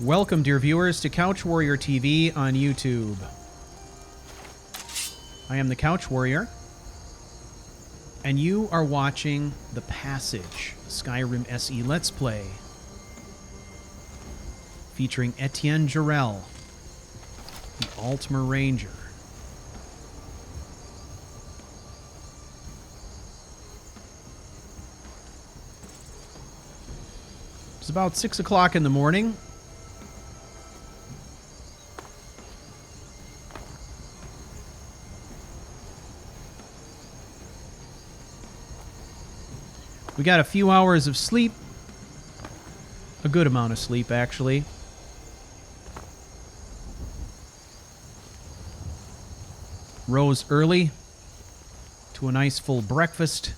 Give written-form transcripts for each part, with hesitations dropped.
Welcome, dear viewers, to Couch Warrior TV on YouTube. I am the Couch Warrior, and you are watching The Passage, Skyrim SE Let's Play, featuring Ettient Jorel, the Altmer Ranger. It's about 6 o'clock in the morning. We got a few hours of sleep. A good amount of sleep, actually. Rose early to a nice full breakfast.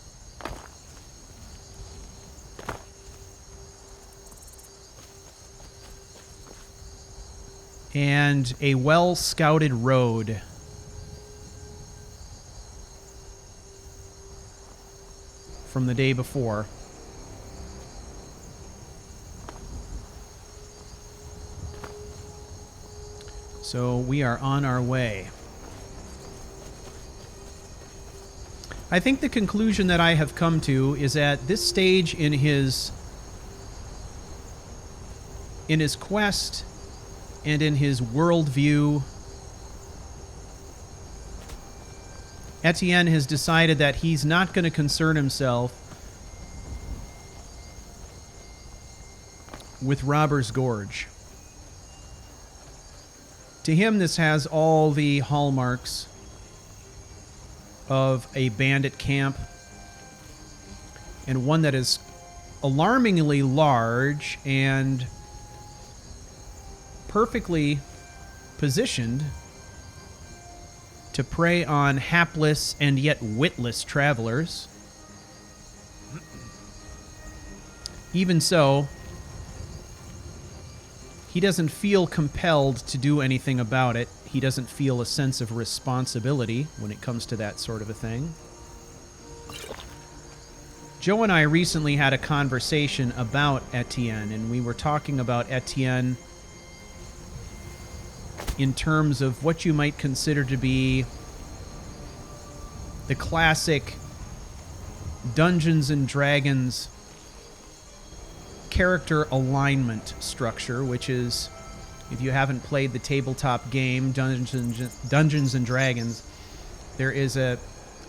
And a well-scouted road. From the day before. So we are on our way. I think the conclusion that I have come to is at this stage in his quest and in his worldview, Ettient has decided that he's not going to concern himself with Robber's Gorge. To him, this has all the hallmarks of a bandit camp, and one that is alarmingly large and perfectly positioned to prey on hapless and yet witless travelers. Even so, he doesn't feel compelled to do anything about it. He doesn't feel a sense of responsibility when it comes to that sort of a thing. Joe and I recently had a conversation about Ettient, and we were talking about Ettient in terms of what you might consider to be the classic Dungeons and Dragons character alignment structure, which is, if you haven't played the tabletop game Dungeons and Dragons, there is an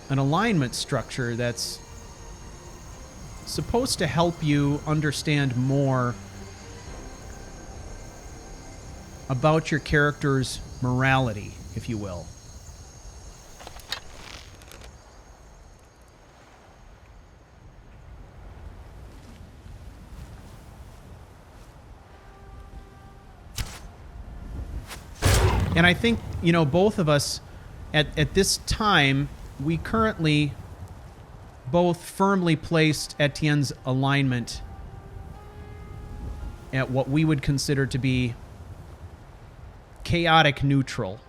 alignment structure that's supposed to help you understand more about your character's morality, if you will. And I think, you know, both of us, at this time, we currently both firmly placed Etienne's alignment at what we would consider to be chaotic neutral.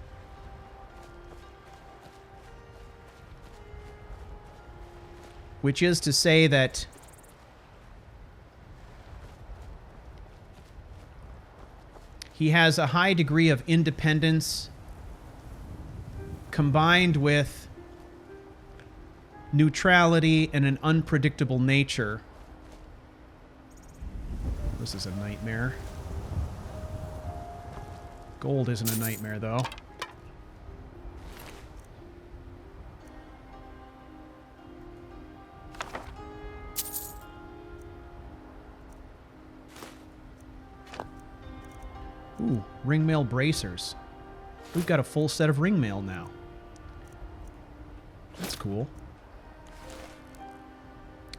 Which is to say that he has a high degree of independence combined with neutrality and an unpredictable nature. This is a nightmare. Gold isn't a nightmare, though. Ooh, ringmail bracers. We've got a full set of ringmail now. That's cool.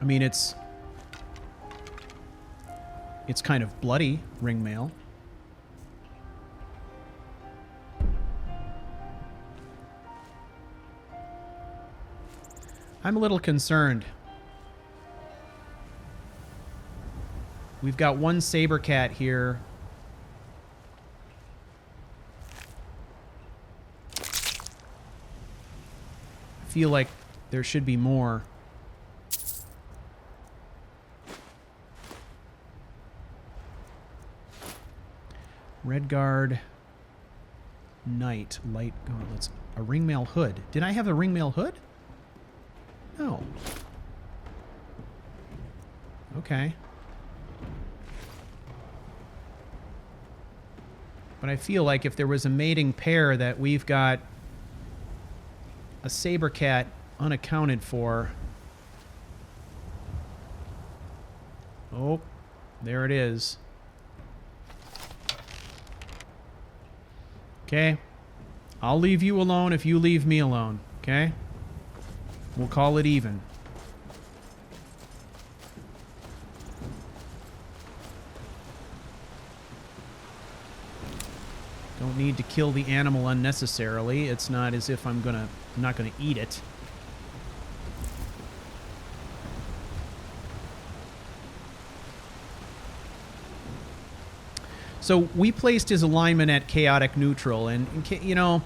I mean, it's kind of bloody ringmail. I'm a little concerned. We've got one saber cat here. I feel like there should be more. Red Guard. Knight. Light gauntlets. A ringmail hood. Did I have a ringmail hood? No. Okay. But I feel like if there was a mating pair that we've got a saber cat unaccounted for. Oh, there it is. Okay. I'll leave you alone if you leave me alone, okay? We'll call it even. Don't need to kill the animal unnecessarily. It's not as if I'm not gonna eat it. So we placed his alignment at chaotic neutral, and you know,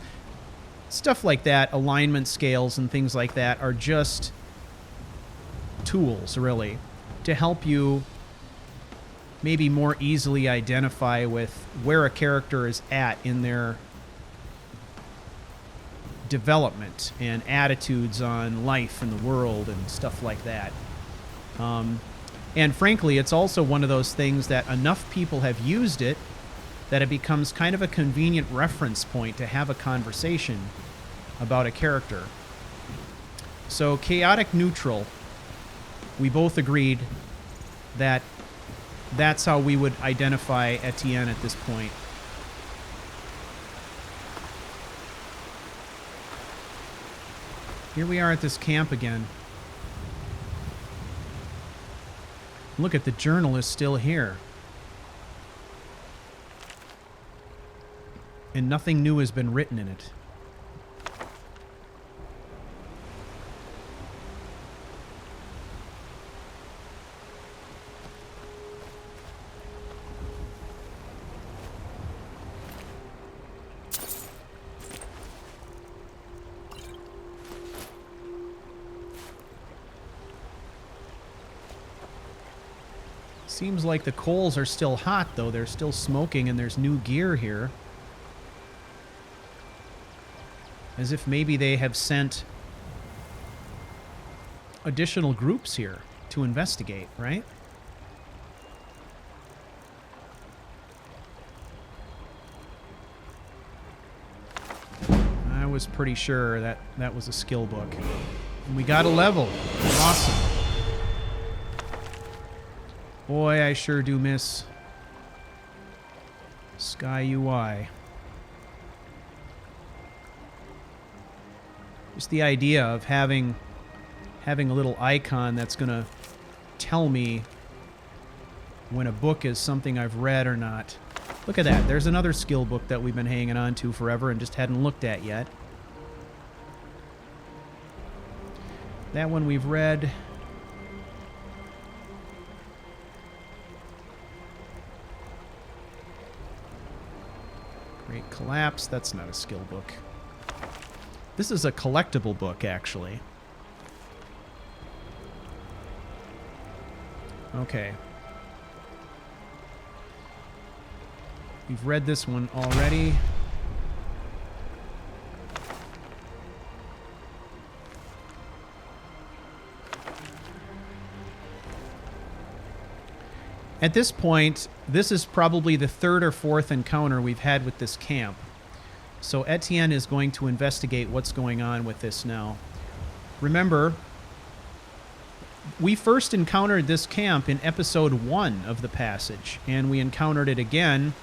stuff like that, alignment scales and things like that are just tools, really, to help you maybe more easily identify with where a character is at in their development and attitudes on life and the world and stuff like that. And frankly, it's also one of those things that enough people have used it that it becomes kind of a convenient reference point to have a conversation about a character. So chaotic neutral, we both agreed that that's how we would identify Ettient at this point. Here we are at this camp again. Look at the journal is still here. And nothing new has been written in it. Seems like the coals are still hot, though. They're still smoking, and there's new gear here. As if maybe they have sent additional groups here to investigate, right? I was pretty sure that that was a skill book. And we got a level. Awesome. Boy, I sure do miss Sky UI. Just the idea of having a little icon that's going to tell me when a book is something I've read or not. Look at that. There's another skill book that we've been hanging on to forever and just hadn't looked at yet. That one we've read. Great Collapse. That's not a skill book. This is a collectible book, actually. Okay. We've read this one already. At this point, this is probably the third or fourth encounter we've had with this camp. So Ettient is going to investigate what's going on with this now. Remember, we first encountered this camp in episode 1 of the passage, and we encountered it again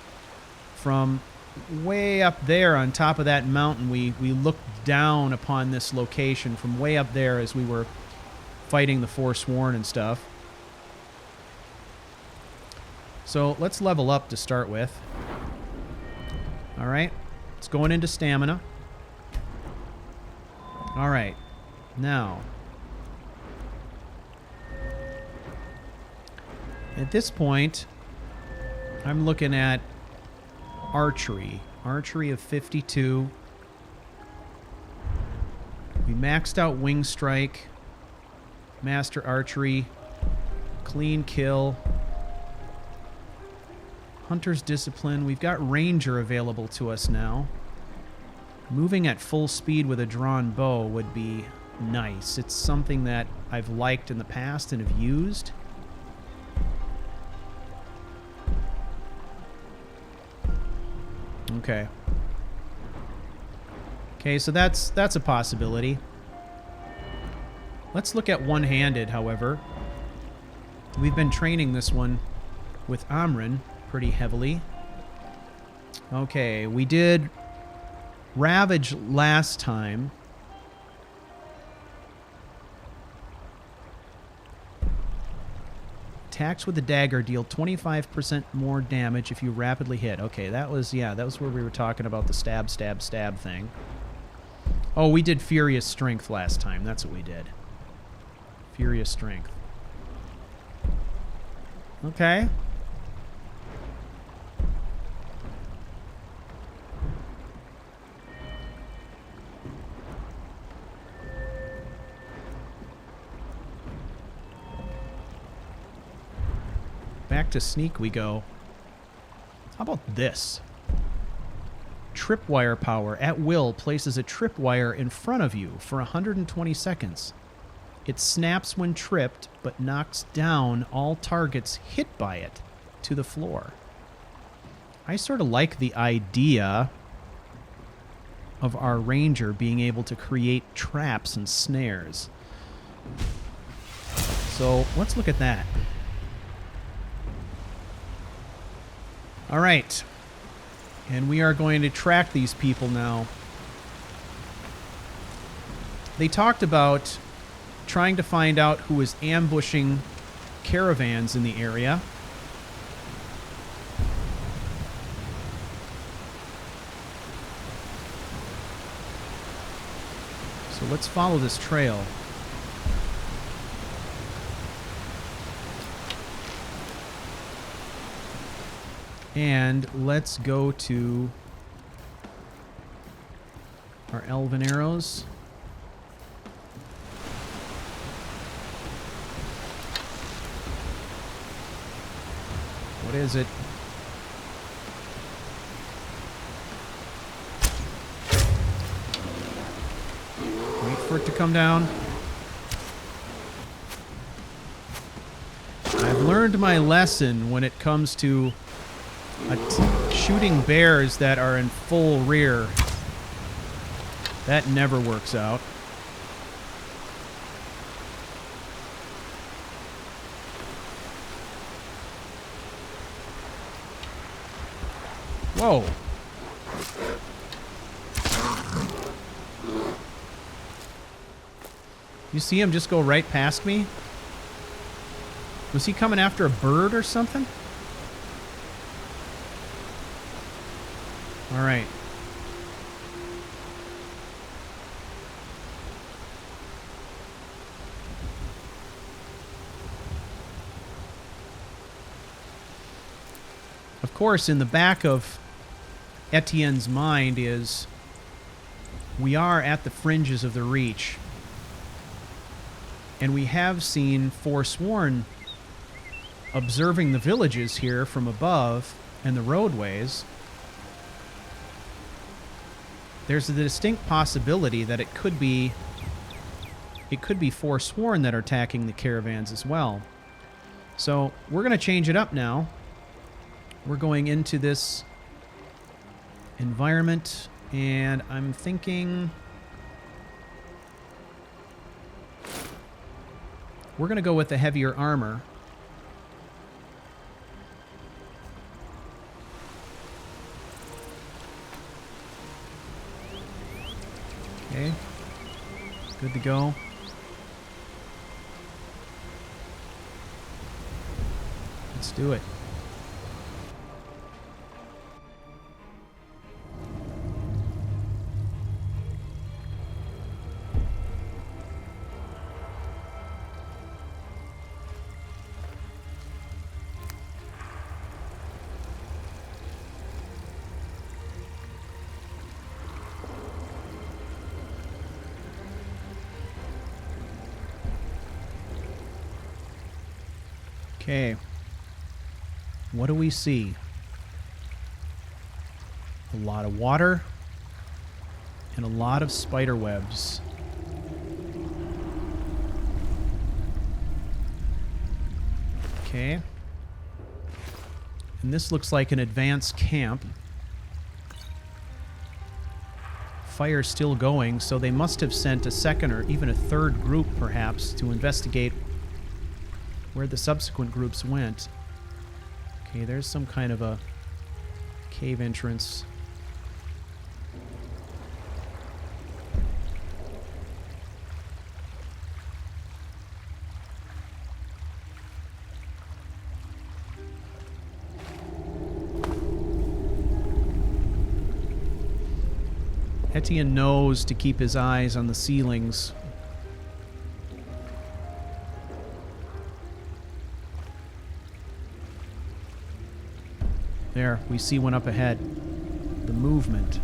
from way up there on top of that mountain. We looked down upon this location from way up there as we were fighting the Forsworn and stuff. So let's level up to start with. All right. It's going into stamina. All right. Now, at this point, I'm looking at archery. Archery of 52. We maxed out Wing Strike. Master Archery. Clean Kill. Hunter's Discipline. We've got Ranger available to us now. Moving at full speed with a drawn bow would be nice. It's something that I've liked in the past and have used. Okay. Okay, so that's a possibility. Let's look at one-handed, however. We've been training this one with Amrin pretty heavily. Okay, we did Ravage last time. Attacks with the dagger deal 25% more damage if you rapidly hit. Okay, that was where we were talking about the stab, stab, stab thing. Oh, we did Furious Strength last time. That's what we did. Furious Strength. Okay. Back to sneak we go. How about this? Tripwire power. At will, places a tripwire in front of you for 120 seconds. It snaps when tripped, but knocks down all targets hit by it to the floor. I sort of like the idea of our ranger being able to create traps and snares. So let's look at that. All right, and we are going to track these people now. They talked about trying to find out who was ambushing caravans in the area. So let's follow this trail. And let's go to our elven arrows. What is it? Wait for it to come down. I've learned my lesson when it comes to shooting bears that are in full rear. That never works out. Whoa. You see him just go right past me? Was he coming after a bird or something? All right. Of course, in the back of Etienne's mind is we are at the fringes of the Reach. And we have seen Forsworn observing the villages here from above and the roadways. There's a distinct possibility that it could be Forsworn that are attacking the caravans as well. So we're going to change it up now. We're going into this environment, and I'm thinking we're going to go with the heavier armor. Okay, good to go. Let's do it. Okay. What do we see? A lot of water. And a lot of spider webs. Okay. And this looks like an advanced camp. Fire's still going, so they must have sent a second or even a third group, perhaps, to investigate where the subsequent groups went. Okay, there's some kind of a cave entrance. Ettient knows to keep his eyes on the ceilings. There, we see one up ahead. The movement.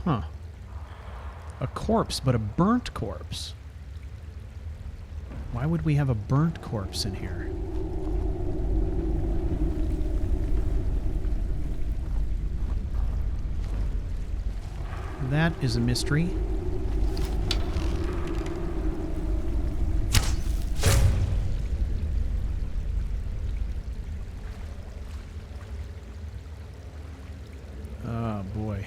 Huh. A corpse, but a burnt corpse. Why would we have a burnt corpse in here? That is a mystery. Oh, boy.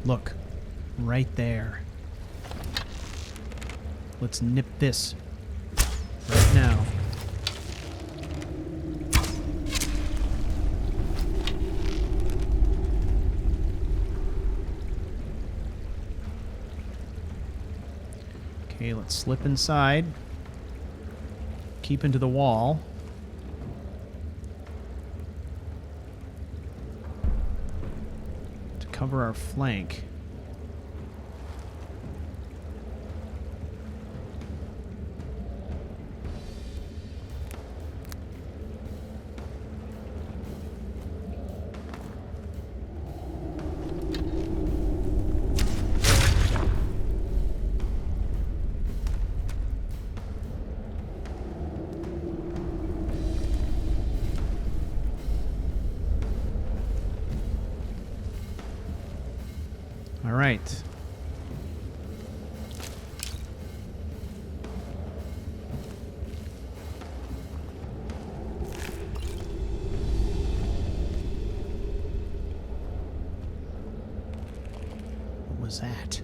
Look, right there. Let's nip this right now. Okay, let's slip inside. Keep into the wall. To cover our flank. All right. What was that?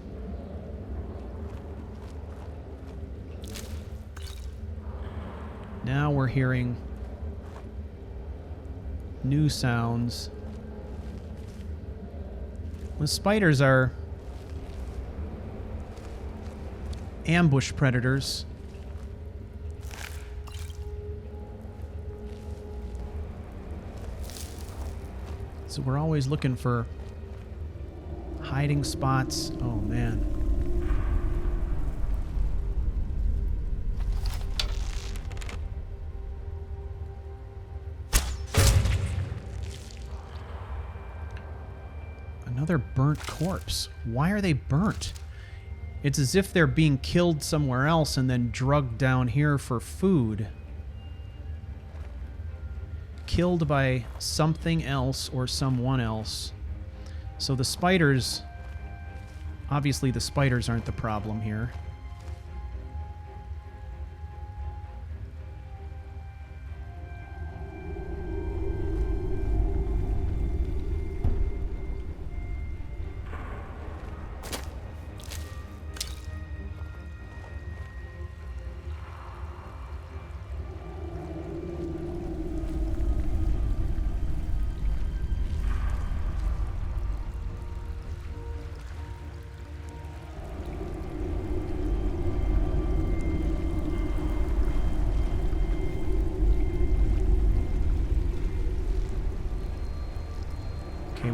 Now we're hearing new sounds. The spiders are ambush predators. So we're always looking for hiding spots. Oh, man. Another burnt corpse. Why are they burnt? It's as if they're being killed somewhere else and then drugged down here for food. Killed by something else or someone else. So the spiders... Obviously the spiders aren't the problem here.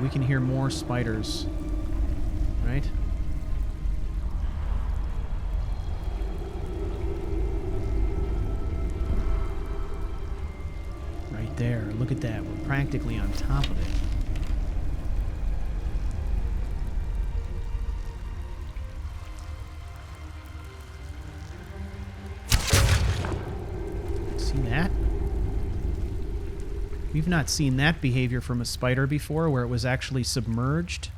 we can hear more spiders. Right? Right there. Look at that. We're practically on top of it. See that? We've not seen that behavior from a spider before, where it was actually submerged.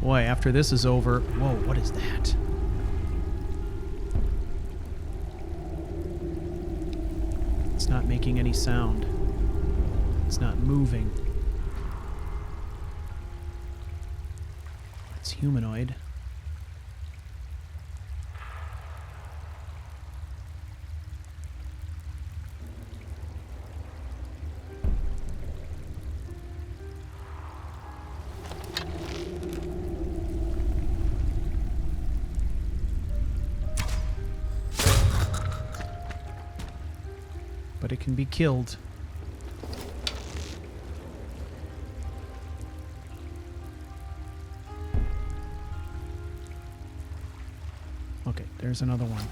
Boy, after this is over... Whoa, what is that? It's not making any sound. It's not moving. It's humanoid. But it can be killed. Okay, there's another one.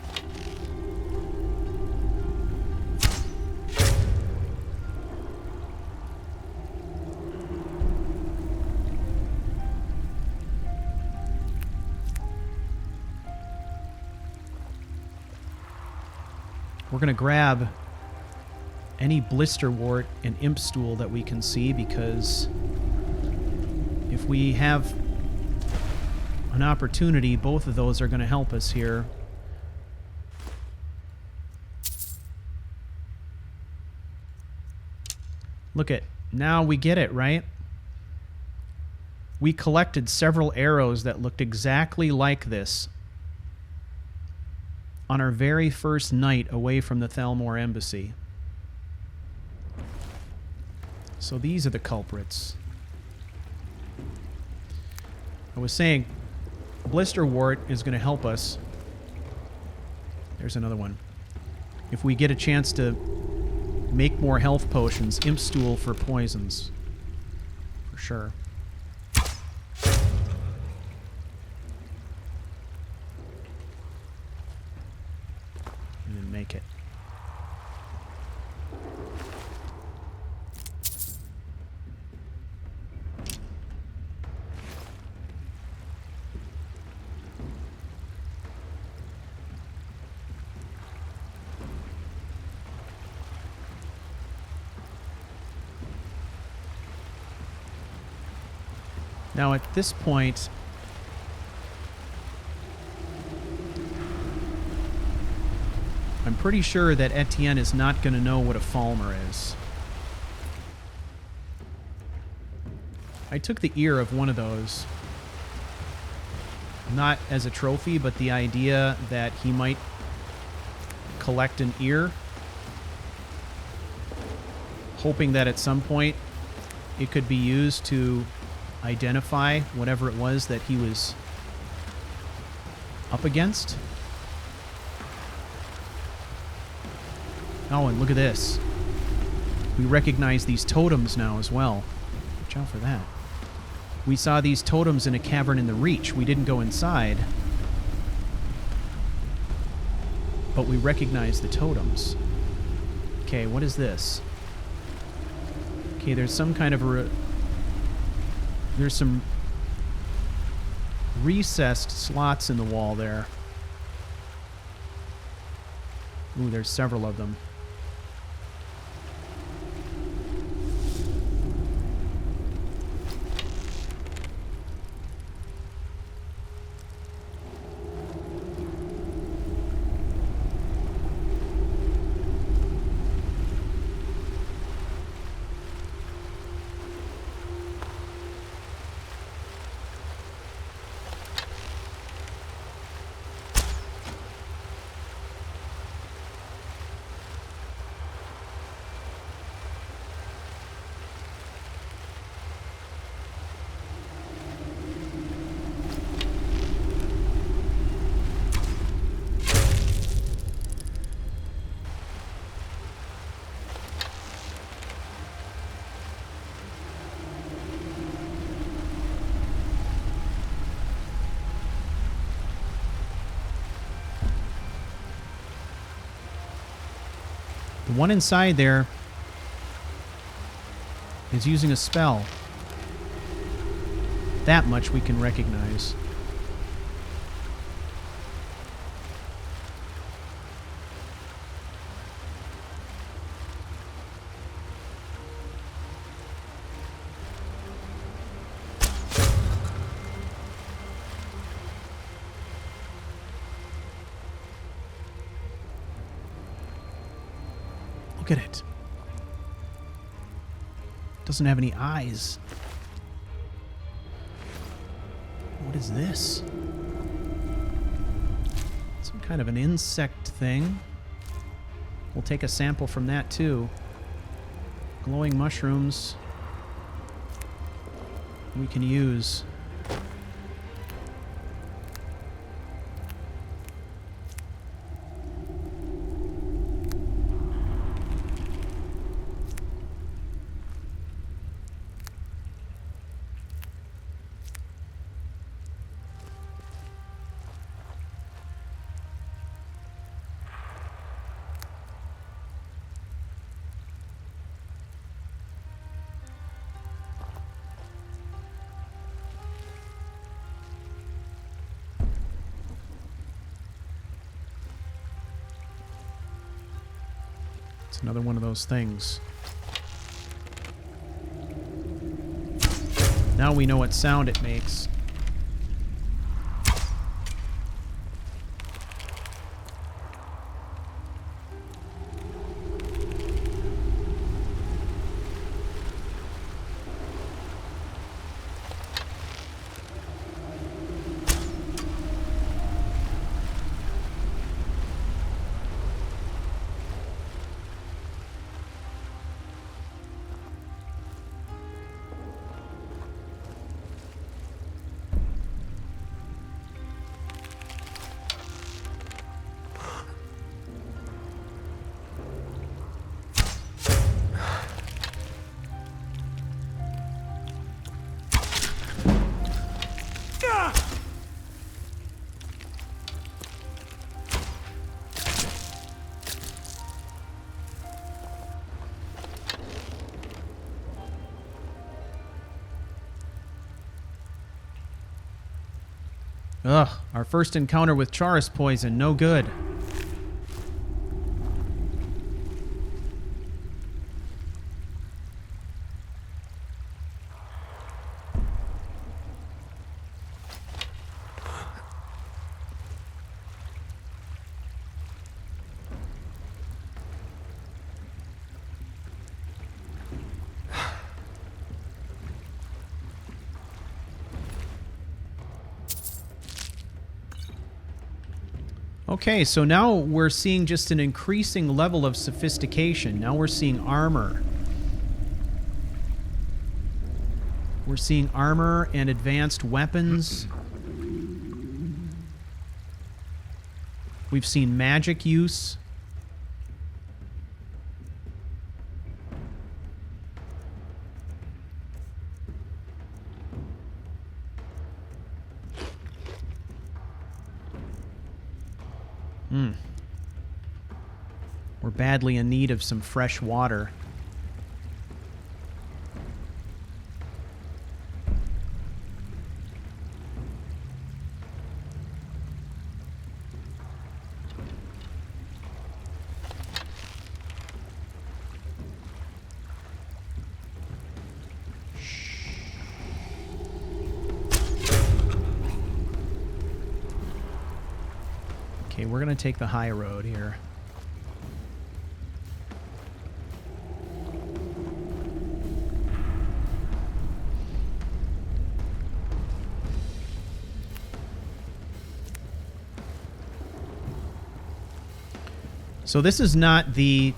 We're going to grab any blister wart and imp stool that we can see, because if we have an opportunity, both of those are going to help us here. Look at, now we get it, right? We collected several arrows that looked exactly like this on our very first night away from the Thalmor embassy. So these are the culprits. I was saying, blister wart is going to help us. There's another one. If we get a chance to make more health potions, imp stool for poisons. For sure. And then make it. Now at this point, I'm pretty sure that Ettient is not going to know what a Thalmor is. I took the ear of one of those, not as a trophy, but the idea that he might collect an ear, hoping that at some point it could be used to identify whatever it was that he was up against. Oh, and look at this. We recognize these totems now as well. Watch out for that. We saw these totems in a cavern in the Reach. We didn't go inside, but we recognize the totems. Okay, what is this? Okay, there's some kind of there's some recessed slots in the wall there. Ooh, there's several of them. one inside there is using a spell. That much we can recognize. Look at it. Doesn't have any eyes. What is this? Some kind of an insect thing. We'll take a sample from that too. Glowing mushrooms we can use. It's another one of those things. Now we know what sound it makes. Ugh, our first encounter with Charis poison, no good. Okay, so now we're seeing just an increasing level of sophistication. Now we're seeing armor. We're seeing armor and advanced weapons. We've seen magic use. We're badly in need of some fresh water. Okay, we're going to take the high road here. So this is not the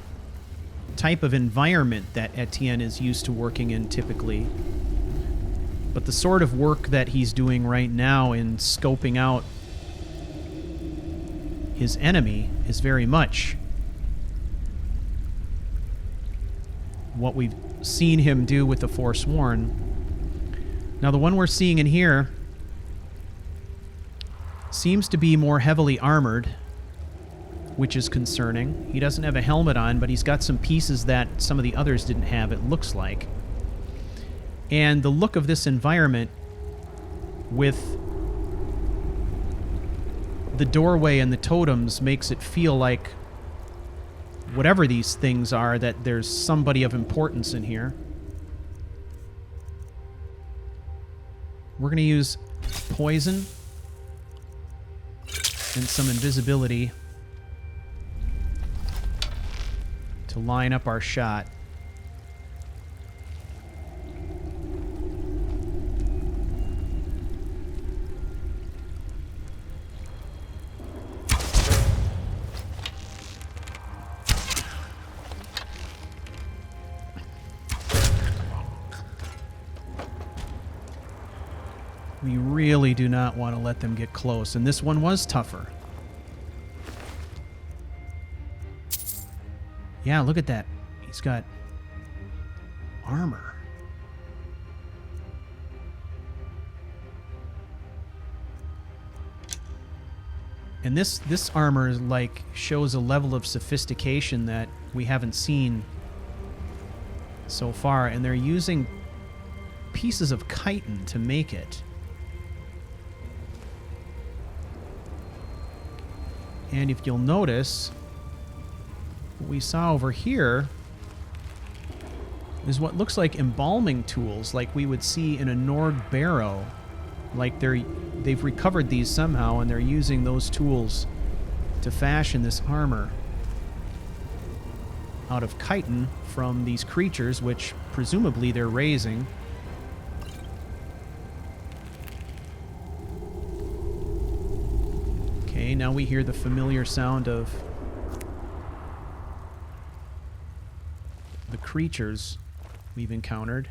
type of environment that Ettient is used to working in typically. But the sort of work that he's doing right now in scoping out his enemy is very much what we've seen him do with the Forsworn. Now the one we're seeing in here seems to be more heavily armored. which is concerning. He doesn't have a helmet on, but he's got some pieces that some of the others didn't have, it looks like. And the look of this environment with the doorway and the totems makes it feel like whatever these things are, that there's somebody of importance in here. We're going to use poison and some invisibility to line up our shot. We really do not want to let them get close, and this one was tougher. Yeah, look at that. He's got armor. And this armor like shows a level of sophistication that we haven't seen so far, and they're using pieces of chitin to make it. And if you'll notice, what we saw over here is what looks like embalming tools, like we would see in a Nord barrow. Like they've recovered these somehow, and they're using those tools to fashion this armor out of chitin from these creatures, which presumably they're raising. Okay, now we hear the familiar sound of the creatures we've encountered.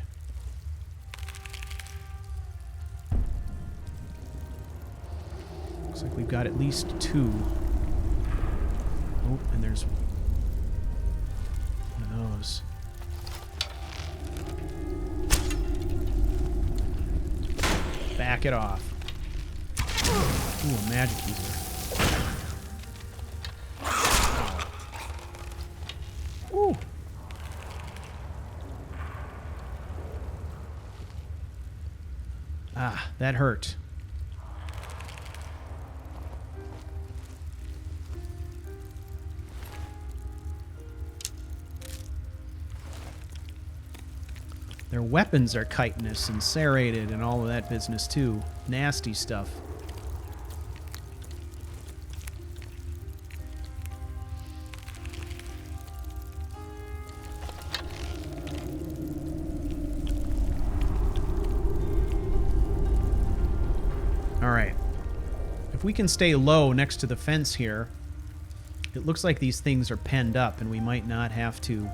Looks like we've got at least 2. Oh, and there's one of those. Back it off. Ooh, a magic user. Ooh. Ah, that hurt. Their weapons are chitinous and serrated and all of that business too. Nasty stuff. Alright. If we can stay low next to the fence here, it looks like these things are penned up and we might not have to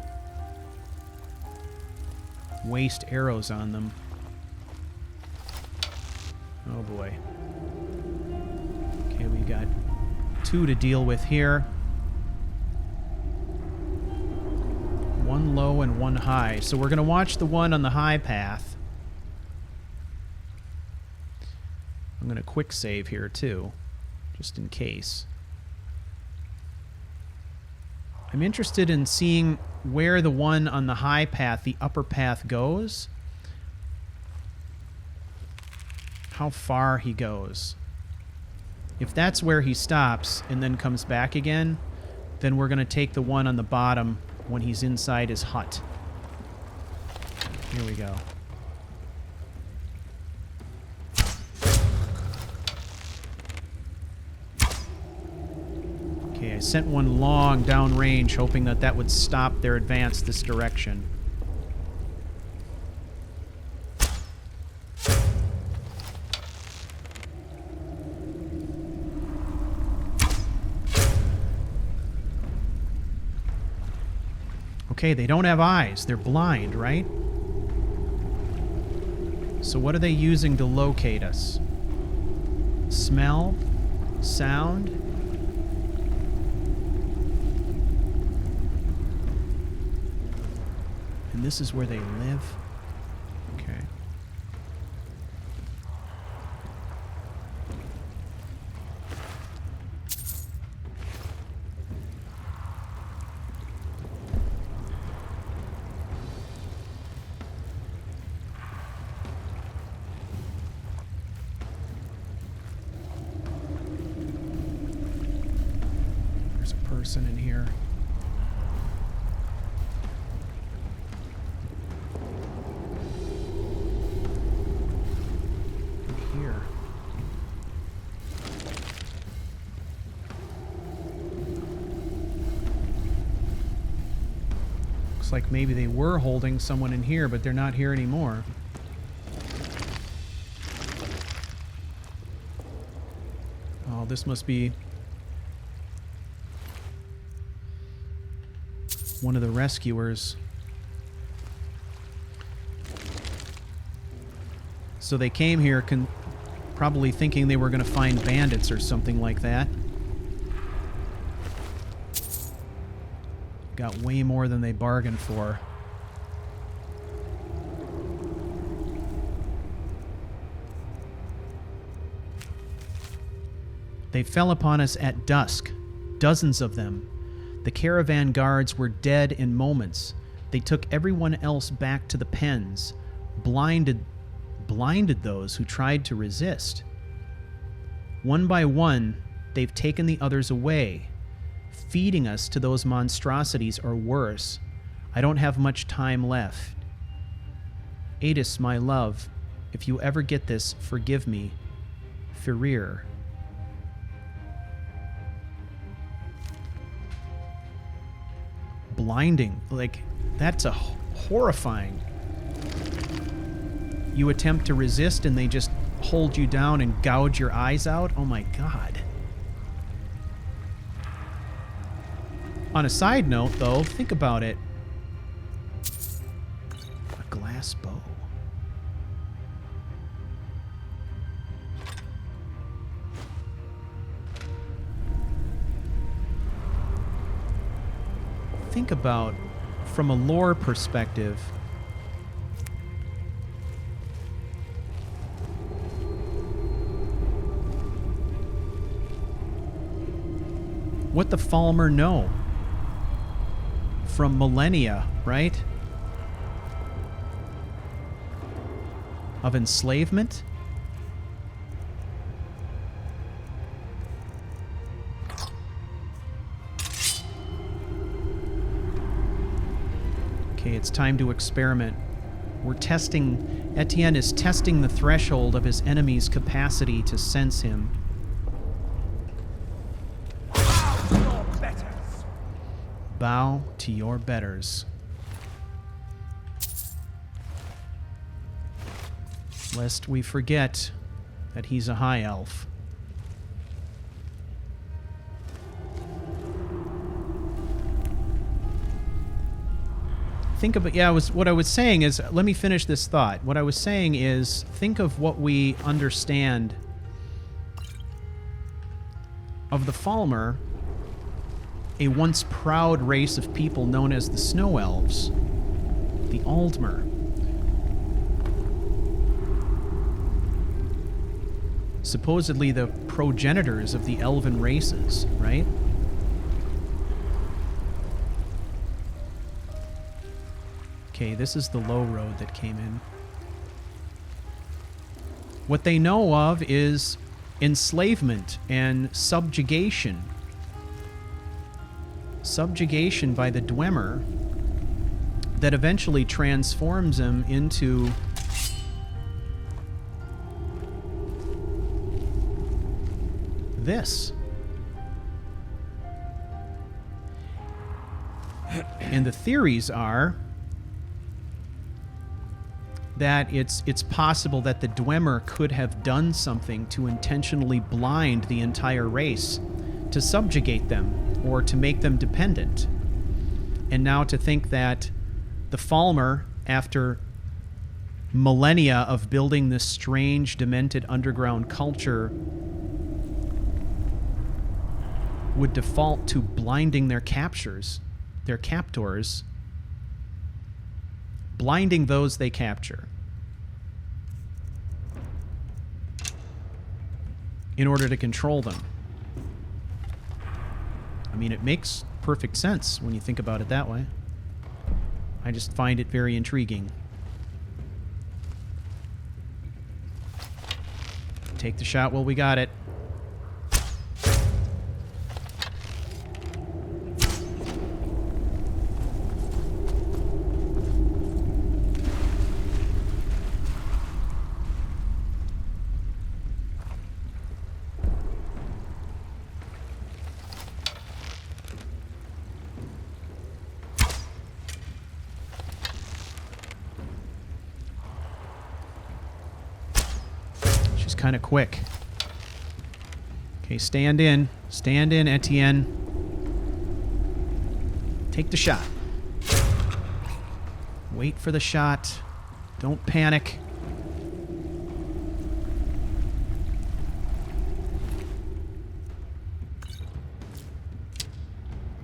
waste arrows on them. Oh boy. Okay, we got 2 to deal with here. 1 low and 1 high. So we're going to watch the one on the high path. I'm going to quick save here too, just in case. I'm interested in seeing where the one on the high path, the upper path, goes. How far he goes. If that's where he stops and then comes back again, then we're going to take the one on the bottom when he's inside his hut. Here we go. Okay, I sent one long downrange, hoping that that would stop their advance this direction. Okay, they don't have eyes. They're blind, right? So what are they using to locate us? Smell? Sound? And this is where they live? Okay. person in here. Here. Looks like maybe they were holding someone in here, but they're not here anymore. Oh, this must be one of the rescuers. So they came here probably thinking they were going to find bandits or something like that. Got way more than they bargained for. They fell upon us at dusk, dozens of them. The caravan guards were dead in moments. They took everyone else back to the pens, blinded those who tried to resist. One by one, they've taken the others away, feeding us to those monstrosities or worse. I don't have much time left. Adis, my love, if you ever get this, forgive me. Ferir. Blinding. Like, that's a horrifying. You attempt to resist and they just hold you down and gouge your eyes out? Oh my god. On a side note, though, think about it. A glass bow. Think about, from a lore perspective, what the Thalmor know from millennia, right? Of enslavement? Okay, it's time to experiment. Ettient is testing the threshold of his enemy's capacity to sense him. Bow to your betters. Lest we forget that he's a high elf. Think about, what I was saying is, let me finish this thought. What I was saying is, think of what we understand of the Thalmor, a once proud race of people known as the Snow Elves, the Aldmer. Supposedly the progenitors of the elven races, right? Okay, this is the low road that came in. What they know of is enslavement and subjugation. Subjugation by the Dwemer that eventually transforms him into this. And the theories are that it's possible that the Dwemer could have done something to intentionally blind the entire race, to subjugate them, or to make them dependent. And now to think that the Thalmor, after millennia of building this strange, demented underground culture, would default to blinding their captors, blinding those they capture in order to control them. I mean, it makes perfect sense when you think about it that way. I just find it very intriguing. Take the shot while we got it. She's kind of quick. Okay, stand in. Stand in, Etienne. Take the shot. Wait for the shot. Don't panic.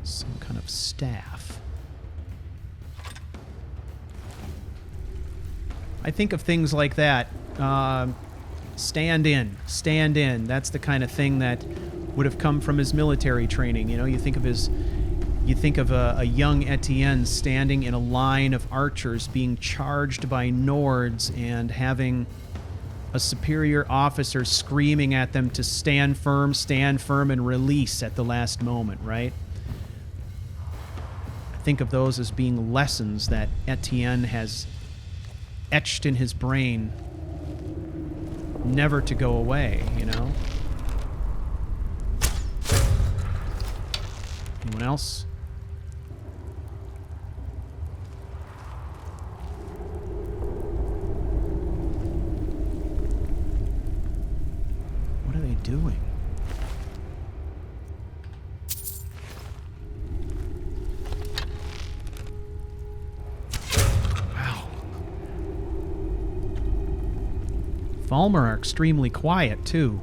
Some kind of staff. I think of things like that. Stand in. Stand in. That's the kind of thing that would have come from his military training. You know, you think of a young Etienne standing in a line of archers being charged by Nords and having a superior officer screaming at them to stand firm, and release at the last moment, right? I think of those as being lessons that Etienne has etched in his brain, never to go away, you know? Anyone else? What are they doing? Wow. Thalmor are extremely quiet, too.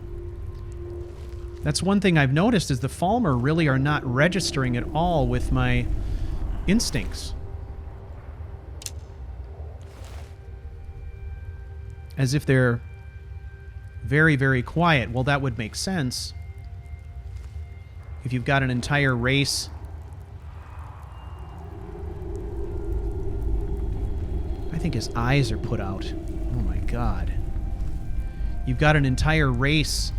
That's one thing I've noticed is the Thalmor really are not registering at all with my instincts. As if they're very, very quiet. Well, that would make sense. If you've got an entire race... I think his eyes are put out. Oh my god. You've got an entire race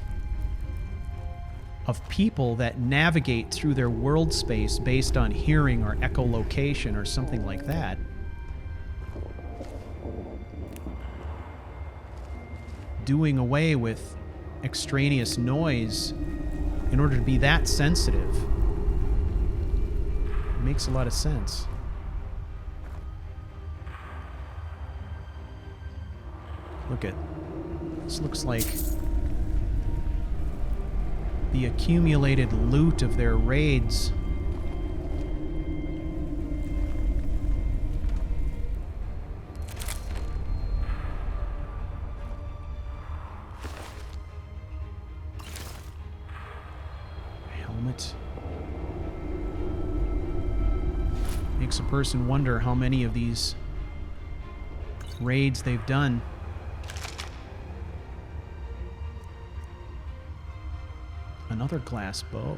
of people that navigate through their world space based on hearing or echolocation or something like that. Doing away with extraneous noise in order to be that sensitive. It makes a lot of sense. Look at this. Looks like the accumulated loot of their raids. Helmet. Makes a person wonder how many of these raids they've done. Another glass bow.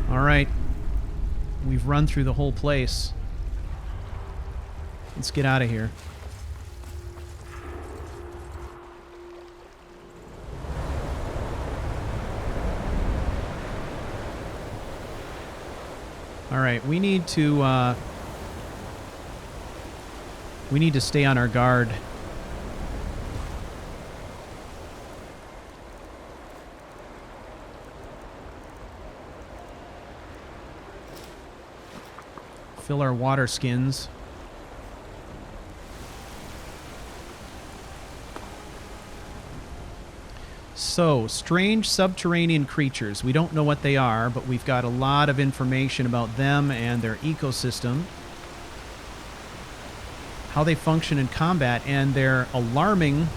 All right. We've run through the whole place. Let's get out of here. All right, we need to stay on our guard. Fill our water skins. So, strange subterranean creatures. We don't know what they are, but we've got a lot of information about them and their ecosystem, how they function in combat, and their alarming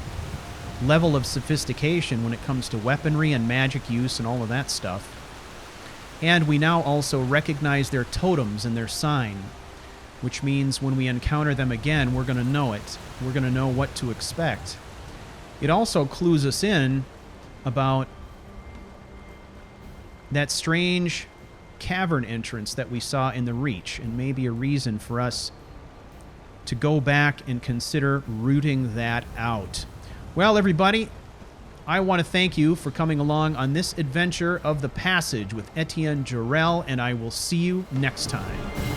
level of sophistication when it comes to weaponry and magic use and all of that stuff. And we now also recognize their totems and their sign, which means when we encounter them again, we're going to know it. We're going to know what to expect. It also clues us in about that strange cavern entrance that we saw in the Reach, and maybe a reason for us to go back and consider rooting that out. Well, everybody, I want to thank you for coming along on this adventure of the Passage with Ettient Jorel, and I will see you next time.